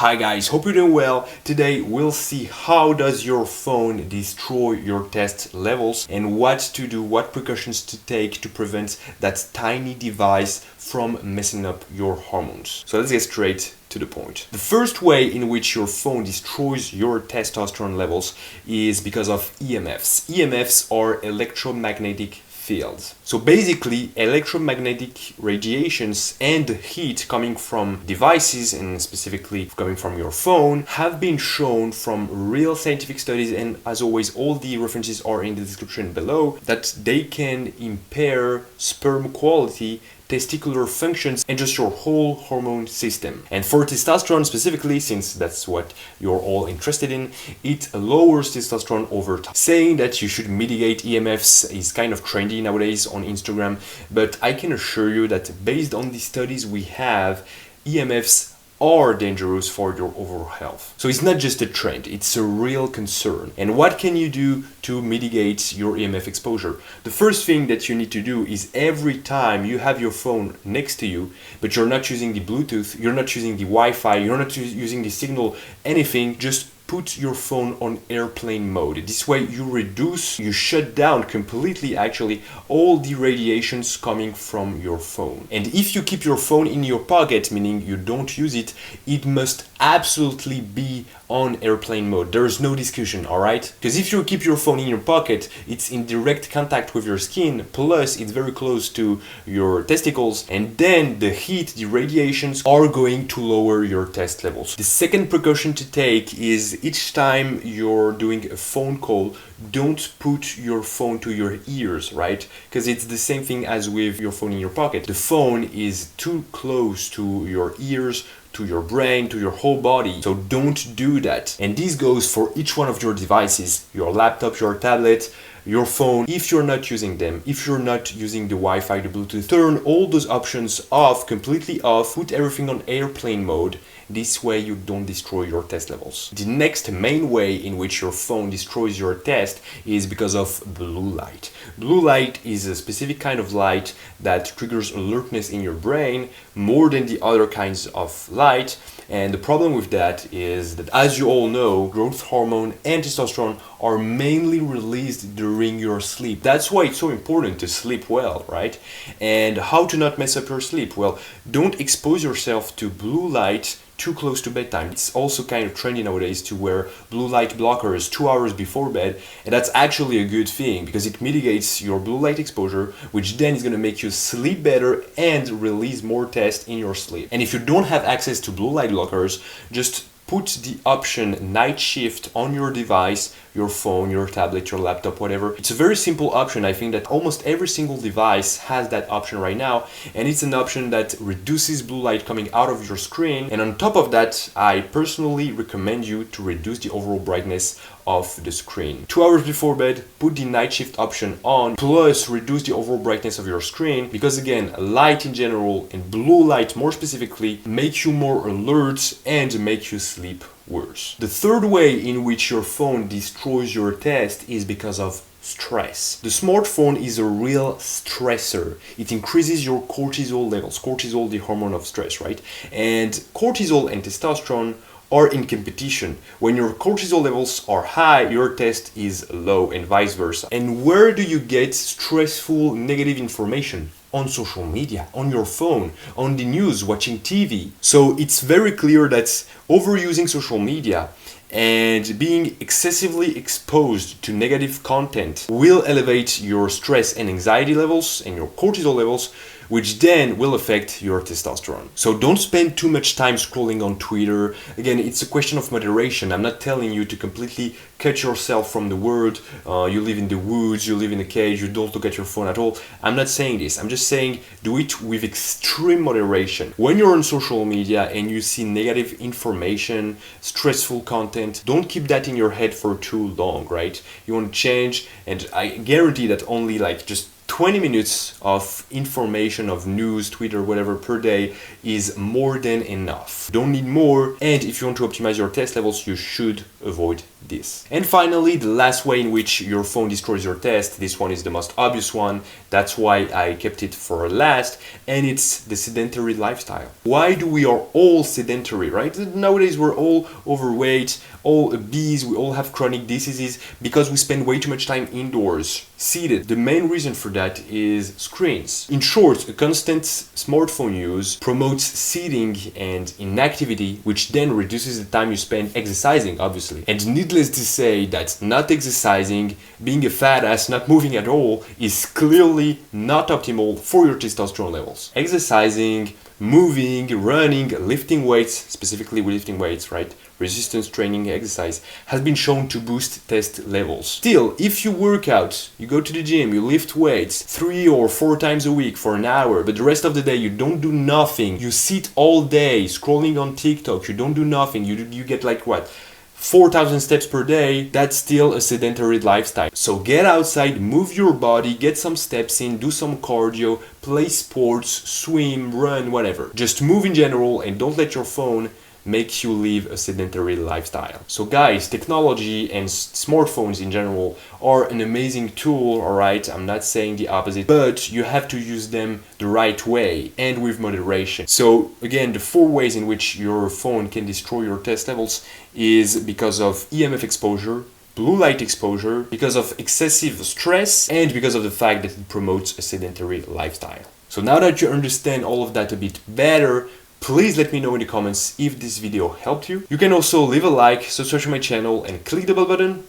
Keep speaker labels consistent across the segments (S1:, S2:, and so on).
S1: Hi guys, hope you're doing well. Today we'll see how does your phone destroy your test levels and what to do, what precautions to take to prevent that tiny device from messing up your hormones. So let's get straight to the point. The first way in which your phone destroys your testosterone levels is because of EMFs. EMFs are electromagnetic fields. So basically, electromagnetic radiations and the heat coming from devices, and specifically coming from your phone, have been shown from real scientific studies, and as always, all the references are in the description below, that they can impair sperm quality, testicular functions, and just your whole hormone system. And for testosterone specifically, since that's what you're all interested in, it lowers testosterone over time. Saying that you should mitigate EMFs is kind of trendy nowadays on Instagram, but I can assure you that based on the studies we have, EMFs are dangerous for your overall health. So it's not just a trend, it's a real concern. And what can you do to mitigate your EMF exposure? The first thing that you need to do is every time you have your phone next to you, but you're not using the Bluetooth, you're not using the Wi-Fi, you're not using the signal, anything, just put your phone on airplane mode. This way you shut down completely actually all the radiations coming from your phone. And if you keep your phone in your pocket, meaning you don't use it, it must absolutely be on airplane mode. There is no discussion, alright? Because if you keep your phone in your pocket, it's in direct contact with your skin, plus it's very close to your testicles, and then the heat, the radiations are going to lower your test levels. The second precaution to take is each time you're doing a phone call, don't put your phone to your ears, right? Because it's the same thing as with your phone in your pocket. The phone is too close to your ears, to your brain, to your whole body. So don't do that. And this goes for each one of your devices, your laptop, your tablet, your phone. If you're not using them, if you're not using the Wi-Fi, the Bluetooth, turn all those options off, completely off, put everything on airplane mode. This way you don't destroy your test levels. The next main way in which your phone destroys your test is because of blue light. Blue light is a specific kind of light that triggers alertness in your brain more than the other kinds of light. And the problem with that is that, as you all know, growth hormone and testosterone are mainly released during your sleep. That's why it's so important to sleep well, right? And how to not mess up your sleep? Well, don't expose yourself to blue light too close to bedtime. It's also kind of trendy nowadays to wear blue light blockers 2 hours before bed, and that's actually a good thing because it mitigates your blue light exposure, which then is going to make you sleep better and release more tests in your sleep. And if you don't have access to blue light blockers, just put the option night shift on your device, your phone, your tablet, your laptop, whatever. It's a very simple option. I think that almost every single device has that option right now, and it's an option that reduces blue light coming out of your screen. And on top of that, I personally recommend you to reduce the overall brightness of the screen. 2 hours before bed, put the night shift option on, plus reduce the overall brightness of your screen, because again, light in general and blue light more specifically make you more alert and make you sleep worse. The third way in which your phone destroys your test is because of stress. The smartphone is a real stressor. It increases your cortisol levels. Cortisol, the hormone of stress, right? And cortisol and testosterone are in competition. When your cortisol levels are high, your test is low, and vice versa. And where do you get stressful, negative information? On social media, on your phone, on the news, watching TV. So it's very clear that overusing social media and being excessively exposed to negative content will elevate your stress and anxiety levels and your cortisol levels, which then will affect your testosterone. So don't spend too much time scrolling on Twitter. Again, it's a question of moderation. I'm not telling you to completely cut yourself from the world. You live in the woods, you live in a cage, you don't look at your phone at all. I'm not saying this. I'm just saying do it with extreme moderation. When you're on social media and you see negative information, stressful content, don't keep that in your head for too long, right? You want to change, and I guarantee that only like just 20 minutes of information, of news, Twitter, whatever per day is more than enough. Don't need more, and if you want to optimize your test levels, you should avoid this. And finally, the last way in which your phone destroys your test, this one is the most obvious one, that's why I kept it for last, and it's the sedentary lifestyle. Why do we are all sedentary, right? Nowadays we're all overweight, all obese, we all have chronic diseases because we spend way too much time indoors, seated. The main reason for that is screens. In short, a constant smartphone use promotes sitting and inactivity, which then reduces the time you spend exercising, obviously. And needless to say that not exercising, being a fat ass, not moving at all, is clearly not optimal for your testosterone levels. Exercising, moving, running, lifting weights, specifically lifting weights, right? Resistance training exercise has been shown to boost test levels. Still, if you work out, you go to the gym, you lift weights 3 or 4 times a week for an hour, but the rest of the day you don't do nothing, you sit all day scrolling on TikTok, you don't do nothing, you get like what? 4,000 steps per day, that's still a sedentary lifestyle. So get outside, move your body, get some steps in, do some cardio, play sports, swim, run, whatever. Just move in general and don't let your phone make you live a sedentary lifestyle. So guys, technology and smartphones in general are an amazing tool, alright? I'm not saying the opposite, but you have to use them the right way and with moderation. So again, the 4 ways in which your phone can destroy your test levels is because of EMF exposure, blue light exposure, because of excessive stress, and because of the fact that it promotes a sedentary lifestyle. So now that you understand all of that a bit better, please let me know in the comments if this video helped you. You can also leave a like, subscribe to my channel, and click the bell button,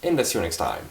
S1: and I'll see you next time.